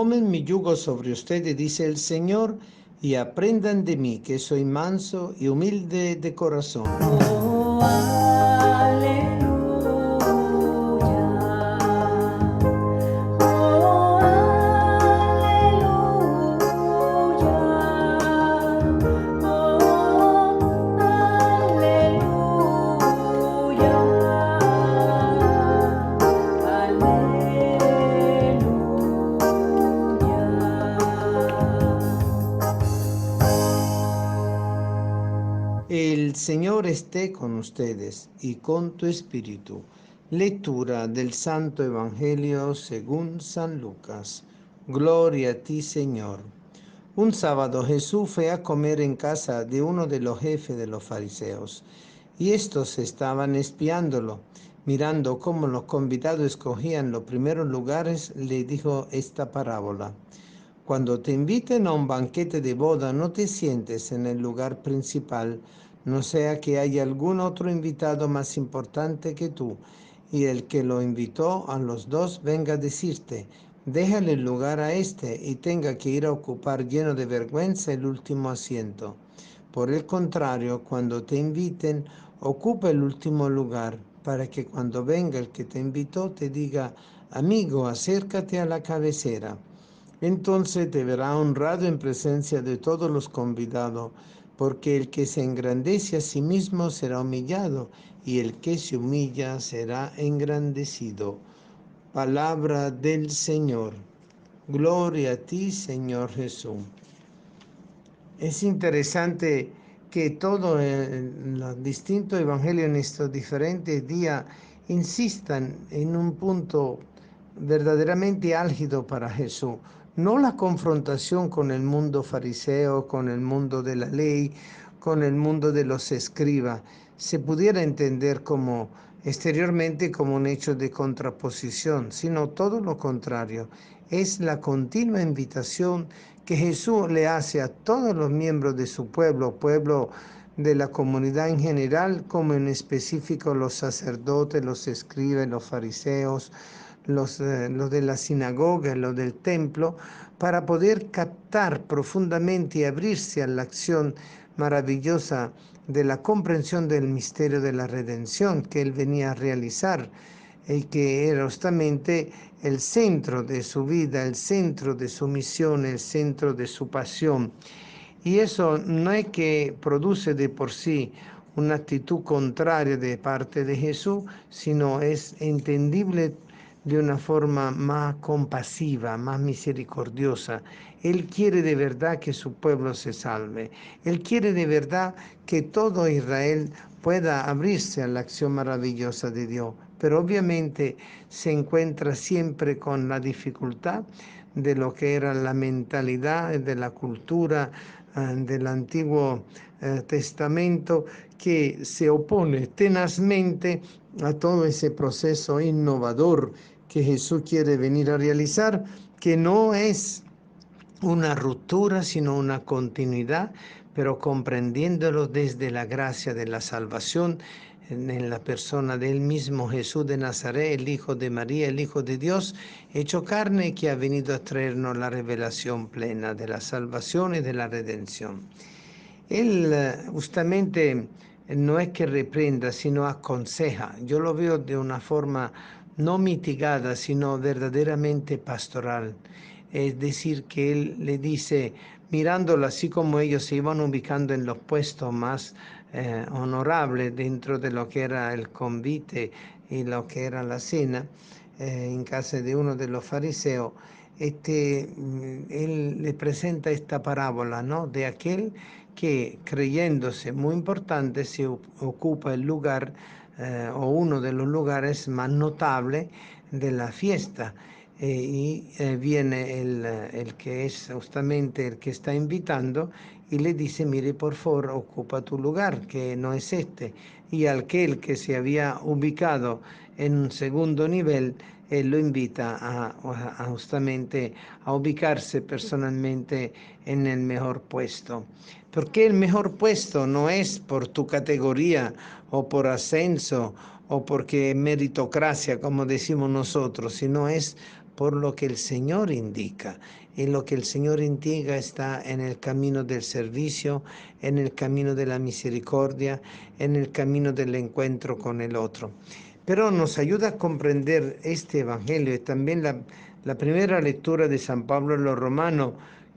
tomen mi yugo sobre ustedes, dice el Señor, y aprendan de mí, que soy manso y humilde de corazón. Oh, aleluya. Oh, aleluya. Oh, El Señor esté con ustedes y con tu espíritu. Lectura del Santo Evangelio según San Lucas. Gloria a ti, Señor. Un sábado Jesús fue a comer en casa de uno de los jefes de los fariseos, y estos estaban espiándolo. Mirando cómo los convidados escogían los primeros lugares, le dijo esta parábola. Cuando te inviten a un banquete de boda, no te sientes en el lugar principal, no sea que haya algún otro invitado más importante que tú, y el que lo invitó a los dos venga a decirte, déjale el lugar a este, y tenga que ir a ocupar lleno de vergüenza el último asiento. Por el contrario, cuando te inviten, ocupa el último lugar, para que cuando venga el que te invitó te diga, amigo, acércate a la cabecera. Entonces te verá honrado en presencia de todos los convidados, porque el que se engrandece a sí mismo será humillado, y el que se humilla será engrandecido. Palabra del Señor. Gloria a ti, Señor Jesús. Es interesante que todo los distintos evangelios en estos diferentes días insistan en un punto verdaderamente álgido para Jesús. No la confrontación con el mundo fariseo, con el mundo de la ley, con el mundo de los escribas. Se pudiera entender como exteriormente como un hecho de contraposición, sino todo lo contrario. Es la continua invitación que Jesús le hace a todos los miembros de su pueblo de la comunidad en general, como en específico los sacerdotes, los escribas, los fariseos, los de la sinagoga, los del templo, para poder captar profundamente y abrirse a la acción maravillosa de la comprensión del misterio de la redención que él venía a realizar, y que era justamente el centro de su vida, el centro de su misión, el centro de su pasión. Y eso no es que produce de por sí una actitud contraria de parte de Jesús, sino es entendible de una forma más compasiva, más misericordiosa. Él quiere de verdad que su pueblo se salve. Él quiere de verdad que todo Israel pueda abrirse a la acción maravillosa de Dios. Pero obviamente se encuentra siempre con la dificultad de lo que era la mentalidad de la cultura del Antiguo Testamento, que se opone tenazmente a todo ese proceso innovador que Jesús quiere venir a realizar, que no es una ruptura, sino una continuidad, pero comprendiéndolo desde la gracia de la salvación en la persona del mismo Jesús de Nazaret, el Hijo de María, el Hijo de Dios, hecho carne, que ha venido a traernos la revelación plena de la salvación y de la redención. Él justamente no es que reprenda, sino aconseja. Yo lo veo de una forma no mitigada, sino verdaderamente pastoral. Es decir, que él le dice, mirándolo así como ellos se iban ubicando en los puestos más honorables dentro de lo que era el convite y lo que era la cena, en casa de uno de los fariseos, él le presenta esta parábola, ¿no? De aquel que, creyéndose muy importante, se ocupa el lugar o uno de los lugares más notables de la fiesta. Viene el que es justamente el que está invitando y le dice, mire, por favor, ocupa tu lugar, que no es este. Y aquel que se había ubicado en un segundo nivel, él lo invita a justamente a ubicarse personalmente en el mejor puesto. Porque el mejor puesto no es por tu categoría o por ascenso o porque meritocracia, como decimos nosotros, sino es por lo que el Señor indica. Y lo que el Señor indica está en el camino del servicio, en el camino de la misericordia, en el camino del encuentro con el otro. Pero nos ayuda a comprender este Evangelio y también la primera lectura de San Pablo en los Romanos,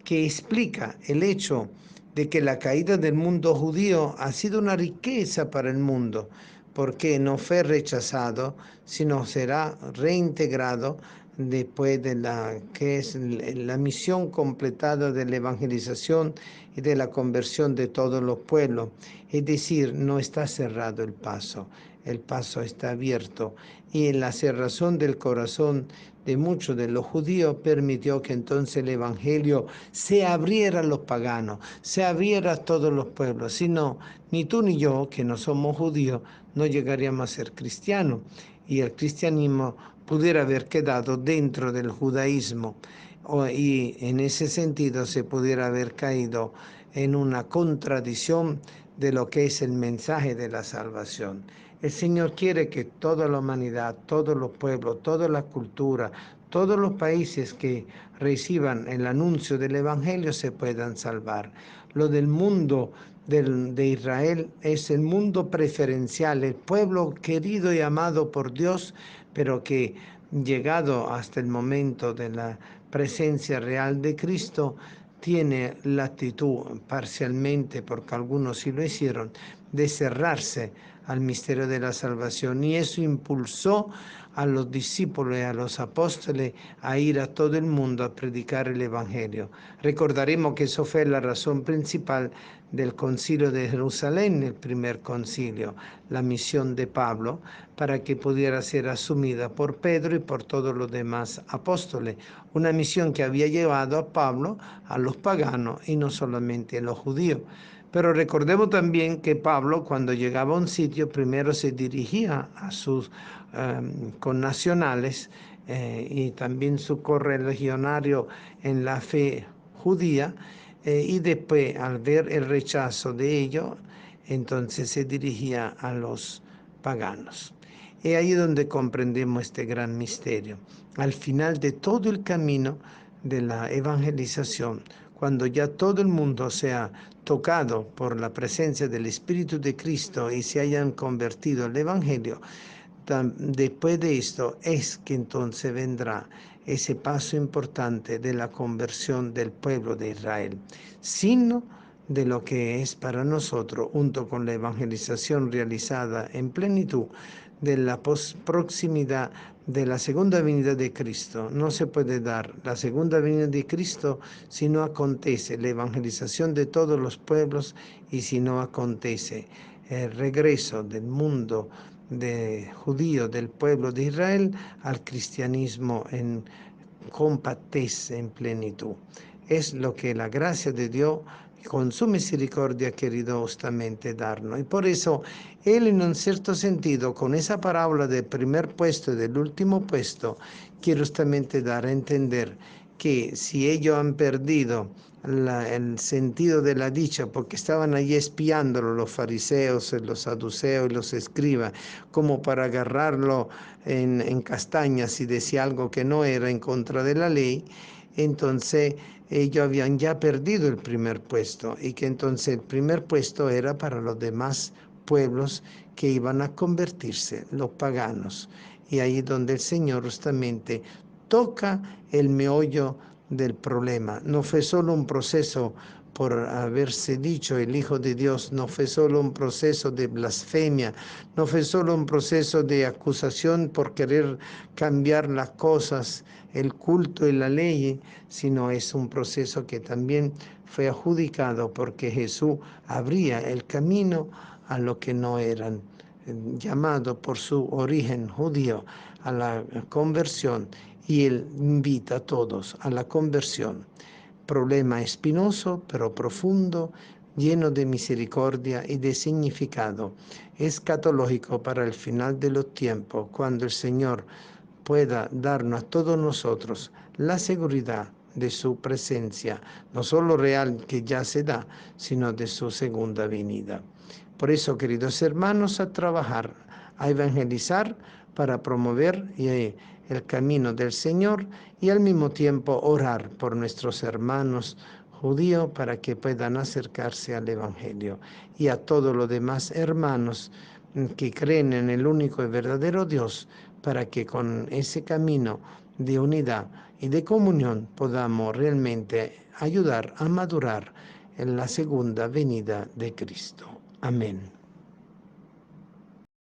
que explica el hecho de que la caída del mundo judío ha sido una riqueza para el mundo, porque no fue rechazado, sino será reintegrado después de la que es la misión completada de la evangelización y de la conversión de todos los pueblos. Es decir, no está cerrado el paso está abierto, y en la cerrazón del corazón de muchos de los judíos permitió que entonces el evangelio se abriera a los paganos, se abriera a todos los pueblos. Si no, ni tú ni yo, que no somos judíos, no llegaríamos a ser cristianos, y el cristianismo pudiera haber quedado dentro del judaísmo, y en ese sentido se pudiera haber caído en una contradicción de lo que es el mensaje de la salvación. El Señor quiere que toda la humanidad, todos los pueblos, toda la cultura, todos los países que reciban el anuncio del Evangelio se puedan salvar. Lo del mundo de Israel es el mundo preferencial, el pueblo querido y amado por Dios, pero que llegado hasta el momento de la presencia real de Cristo, tiene la actitud parcialmente, porque algunos sí lo hicieron, de cerrarse al misterio de la salvación, y eso impulsó a los discípulos y a los apóstoles a ir a todo el mundo a predicar el Evangelio. Recordaremos que eso fue la razón principal del concilio de Jerusalén, el primer concilio, la misión de Pablo, para que pudiera ser asumida por Pedro y por todos los demás apóstoles, una misión que había llevado a Pablo a los paganos y no solamente a los judíos. Pero recordemos también que Pablo, cuando llegaba a un sitio, primero se dirigía a sus connacionales y también su correligionario en la fe judía, y después, al ver el rechazo de ellos, entonces se dirigía a los paganos. Es ahí donde comprendemos este gran misterio. Al final de todo el camino de la evangelización, cuando ya todo el mundo sea tocado por la presencia del Espíritu de Cristo y se hayan convertido al Evangelio, después de esto es que entonces vendrá ese paso importante de la conversión del pueblo de Israel, signo de lo que es para nosotros, junto con la evangelización realizada en plenitud, de la proximidad de la segunda venida de Cristo. No se puede dar la segunda venida de Cristo si no acontece la evangelización de todos los pueblos y si no acontece el regreso del mundo de judío, del pueblo de Israel, al cristianismo en compatez, en plenitud. Es lo que la gracia de Dios con su misericordia ha querido justamente darnos. Y por eso Él, en un cierto sentido, con esa parábola del primer puesto y del último puesto, quiere justamente dar a entender que si ellos han perdido el sentido de la dicha, porque estaban allí espiándolo los fariseos, los saduceos y los escribas, como para agarrarlo en castañas y decía algo que no era en contra de la ley, entonces ellos habían ya perdido el primer puesto, y que entonces el primer puesto era para los demás pueblos que iban a convertirse, los paganos. Y ahí donde el Señor justamente toca el meollo del problema. No fue solo un proceso por haberse dicho el Hijo de Dios, no fue solo un proceso de blasfemia, no fue solo un proceso de acusación por querer cambiar las cosas, el culto y la ley, sino es un proceso que también fue adjudicado porque Jesús abría el camino a los que no eran llamados por su origen judío a la conversión, y Él invita a todos a la conversión. Problema espinoso, pero profundo, lleno de misericordia y de significado escatológico para el final de los tiempos, cuando el Señor pueda darnos a todos nosotros la seguridad de su presencia, no solo real que ya se da, sino de su segunda venida. Por eso, queridos hermanos, a trabajar, a evangelizar para promover el camino del Señor y al mismo tiempo orar por nuestros hermanos judíos para que puedan acercarse al Evangelio, y a todos los demás hermanos que creen en el único y verdadero Dios, para que con ese camino de unidad y de comunión podamos realmente ayudar a madurar en la segunda venida de Cristo. Amén.